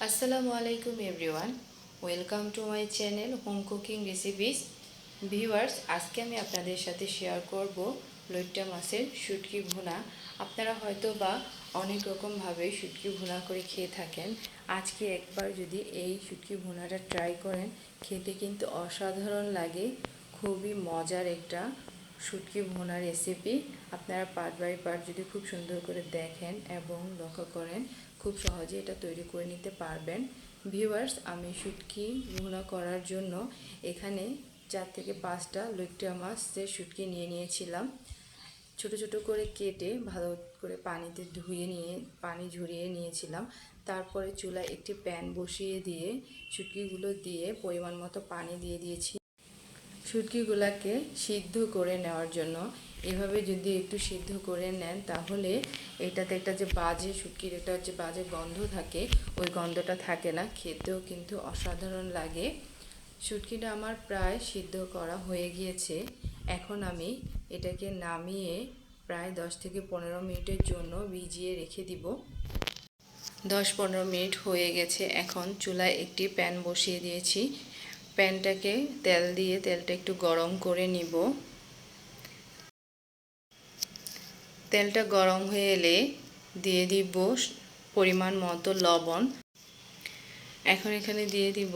আসসালামু আলাইকুম everyone, welcome to my channel home cooking recipes. Viewers, আজকে আমি আপনাদের সাথে শেয়ার করব লইট্টা মাছের শুটকি ভুনা। আপনারা হয়তো বা অনেক রকমভাবে শুটকি ভুনা করে খেয়ে থাকেন। আজকে একবার যদি এই শুটকি ভুনাটা ট্রাই করেন, খেতে কিন্তু অসাধারণ লাগে। খুবই মজার একটা শুটকি ভুনা রেসিপি। আপনারা পার্ট বাই পার্ট যদি খুব সুন্দর করে দেখেন এবং লক্ষ্য করেন, খুব সহজে এটা তৈরি করে নিতে পারবেন। ভিউয়ার্স, আমি শুটকি ভুনা করার জন্য এখানে 4 থেকে 5টা লইট্টা মাছের শুটকি নিয়েছিলাম। ছোট ছোট করে কেটে ভালো করে পানিতে ধুয়ে নিয়ে পানি ঝরিয়ে নিয়েছিলাম। তারপরে চুলায় একটি প্যান বসিয়ে দিয়ে শুটকিগুলো দিয়ে পরিমাণ মতো পানি দিয়ে দিয়েছি শুটকিগুলোকে সিদ্ধ করে নেওয়ার জন্য। এভাবে যদি একটু সিদ্ধ করে নেন তাহলে এটাতে একটা যে বাজে শুটকির একটা যে বাজে গন্ধ থাকে, ওই গন্ধটা থাকে না, খেতেও কিন্তু অসাধারণ লাগে। শুটকিটা আমার প্রায় সিদ্ধ করা হয়ে গিয়েছে। এখন আমি এটাকে নামিয়ে প্রায় 10 থেকে 15 মিনিটের জন্য ভিজিয়ে রেখে দিব। 10-15 মিনিট হয়ে গেছে। এখন চুলায় একটি প্যান বসিয়ে দিয়েছি। প্যানটাকে তেল দিয়ে তেলটা একটু গরম করে নিব। তেলটা গরম হয়ে এলে দিয়ে দিব পরিমাণ মতো লবণ। এখন এখানে দিয়ে দিব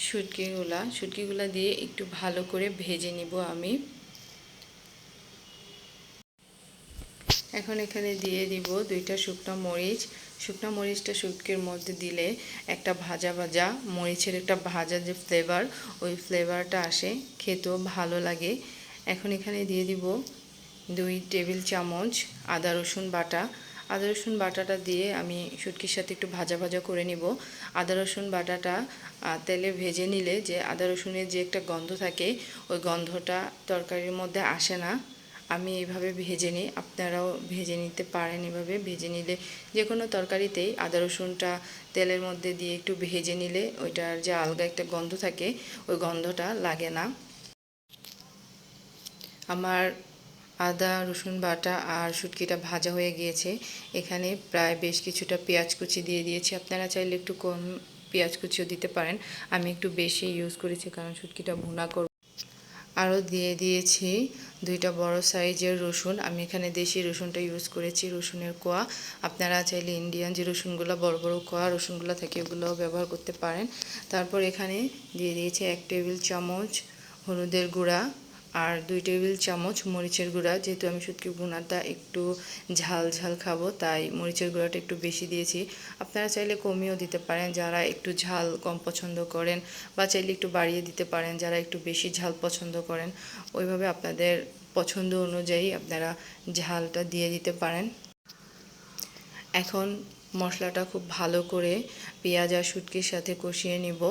শুটকিগুলা দিয়ে একটু ভালো করে ভেজে নিব আমি। এখন এখানে দিয়ে দিব 2টা শুকনো মরিচ। শুকনো মরিচটা শুটকির মধ্যে দিলে একটা ভাজা ভাজা মরিচের একটা ভাজা যে ফ্লেভার, ওই ফ্লেভারটা আসে, খেতেও ভালো লাগে। এখন এখানে দিয়ে দিব 2 টেবিল চামচ আদা রসুন বাটা। আদা রসুন বাটাটা দিয়ে আমি শুটকির সাথে একটু ভাজা ভাজা করে নিব। আদা রসুন বাটাটা তেলে ভেজে নিলে যে আদা রসুনের যে একটা গন্ধ থাকে, ওই গন্ধটা তরকারির মধ্যে আসে না। আমি এইভাবে ভেজে নিই, আপনারাও ভেজে নিতে পারেন। এভাবে ভেজে নিলে যে কোনো তরকারিতেই আদা রসুনটা তেলের মধ্যে দিয়ে একটু ভেজে নিলে ওইটার যে আলগা একটা গন্ধ থাকে, ওই গন্ধটা লাগে না। আমার আদা রসুন বাটা আর শুটকিটা ভাজা হয়ে গিয়েছে। এখানে প্রায় বেশ কিছুটা পেঁয়াজ কুচি দিয়ে দিয়েছি। আপনারা চাইলে একটু কম পেঁয়াজ কুচিও দিতে পারেন। আমি একটু বেশি ইউজ করেছি কারণ শুটকিটা ভুনা করব। আরও দিয়ে দিয়েছি 2টা বড় সাইজের রসুন। আমি এখানে দেশি রসুনটা ইউজ করেছি, রসুনের কোয়া। আপনারা চাইলে ইন্ডিয়ান যে রসুনগুলো বড় বড় কোয়া রসুনগুলো থাকে, ওগুলোও ব্যবহার করতে পারেন। তারপর এখানে দিয়ে দিয়েছি 1 টেবিল চামচ হলুদের গুঁড়া আর 2 টেবিল চামচ মরিচের গুঁড়া। যেহেতু আমি শুটকি ভুনাটা একটু ঝাল ঝাল খাবো, তাই মরিচের গুঁড়াটা একটু বেশি দিয়েছি। আপনারা চাইলে কমিয়েও দিতে পারেন যারা একটু ঝাল কম পছন্দ করেন, বা চাইলে একটু বাড়িয়ে দিতে পারেন যারা একটু বেশি ঝাল পছন্দ করেন। ওইভাবে আপনাদের পছন্দ অনুযায়ী আপনারা ঝালটা দিয়ে দিতে পারেন। এখন মশলাটা খুব ভালো করে পেঁয়াজ আর শুটকির সাথে কষিয়ে নিব,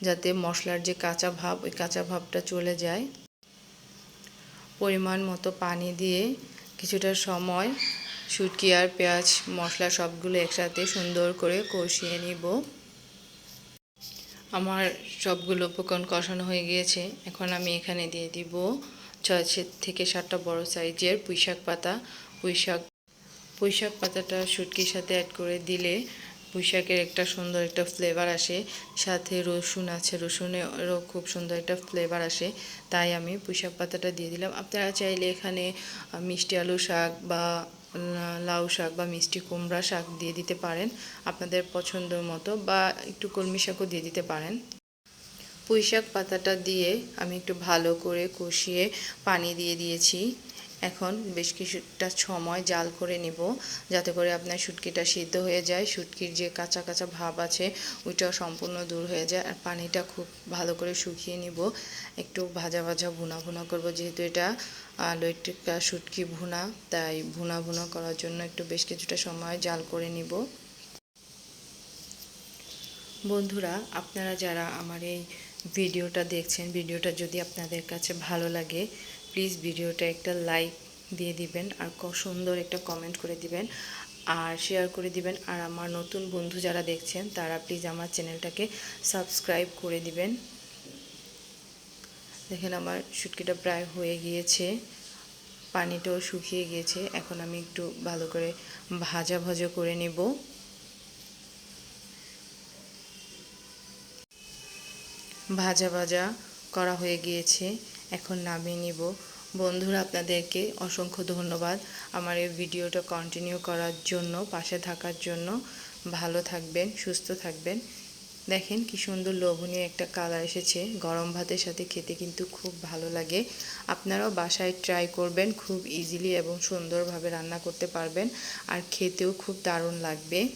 যাতে মশলার যে কাঁচা ভাব, ওই কাঁচা ভাবটা চলে যায়। পরিমাণ মতো পানি দিয়ে কিছুটা সময় শুটকি আর পেঁয়াজ মশলা সবগুলো একসাথে সুন্দর করে কষিয়ে নিব। আমার সবগুলো উপকরণ কষানো হয়ে গিয়েছে। এখন আমি এখানে দিয়ে দিব 6 থেকে 7টা বড় সাইজের পুঁইশাক পাতা। পুঁইশাক পাতাটা শুটকির সাথে অ্যাড করে দিলে পুঁইশাকের একটা সুন্দর একটা ফ্লেভার আসে। সাথে রসুন আছে, রসুনেরও খুব সুন্দর একটা ফ্লেভার আসে, তাই আমি পুঁইশাক পাতাটা দিয়ে দিলাম। আপনারা চাইলে এখানে মিষ্টি আলু শাক বা লাউ শাক বা মিষ্টি কুমড়া শাক দিয়ে দিতে পারেন আপনাদের পছন্দ মতো, বা একটু কলমি শাকও দিয়ে দিতে পারেন। পুঁইশাক পাতাটা দিয়ে আমি একটু ভালো করে কষিয়ে পানি দিয়ে দিয়েছি। এখন বেশ কিছুটা সময় জাল করে নিব, যাতে করে আপনার শুটকিটা সিদ্ধ হয়ে যায়, শুটকির যে কাঁচা কাঁচা ভাব আছে ওইটাও সম্পূর্ণ দূর হয়ে যায়। আর পানিটা খুব ভালো করে শুকিয়ে নিব। একটু ভাজা ভাজা ভুনা ভুনা করব, যেহেতু এটা লইট্টা শুটকি ভুনা, তাই ভুনা ভুনা করার জন্য একটু বেশ কিছুটা সময় জাল করে নিব। বন্ধুরা, আপনারা যারা আমার এই ভিডিওটা দেখছেন, ভিডিওটা যদি আপনাদের কাছে ভালো লাগে, প্লিজ ভিডিওটা একটা লাইক দিয়ে দিবেন আর সুন্দর একটা কমেন্ট করে দিবেন আর শেয়ার করে দিবেন। আর আমার নতুন বন্ধু যারা দেখছেন তারা প্লিজ আমার চ্যানেলটাকে সাবস্ক্রাইব করে দিবেন। দেখেন আমার শুটকিটা প্রায় হয়ে গিয়েছে, পানিটাও শুকিয়ে গিয়েছে। এখন আমি একটু ভালো করে ভাজা ভাজা করে নেব। ভাজা ভাজা করা হয়ে গিয়েছে, এখন নামিয়ে নিব। বন্ধুরা, আপনাদেরকে অসংখ্য ধন্যবাদ আমার এই ভিডিওটা কন্টিনিউ করার জন্য, পাশে থাকার জন্য। ভালো থাকবেন, সুস্থ থাকবেন। দেখেন কি সুন্দর লোভনীয় একটা কালার এসেছে। গরম ভাতের সাথে খেতে কিন্তু খুব ভালো লাগে। আপনারাও বাসায় ট্রাই করবেন, খুব ইজিলি এবং সুন্দরভাবে রান্না করতে পারবেন, আর খেতেও খুব দারুণ লাগবে।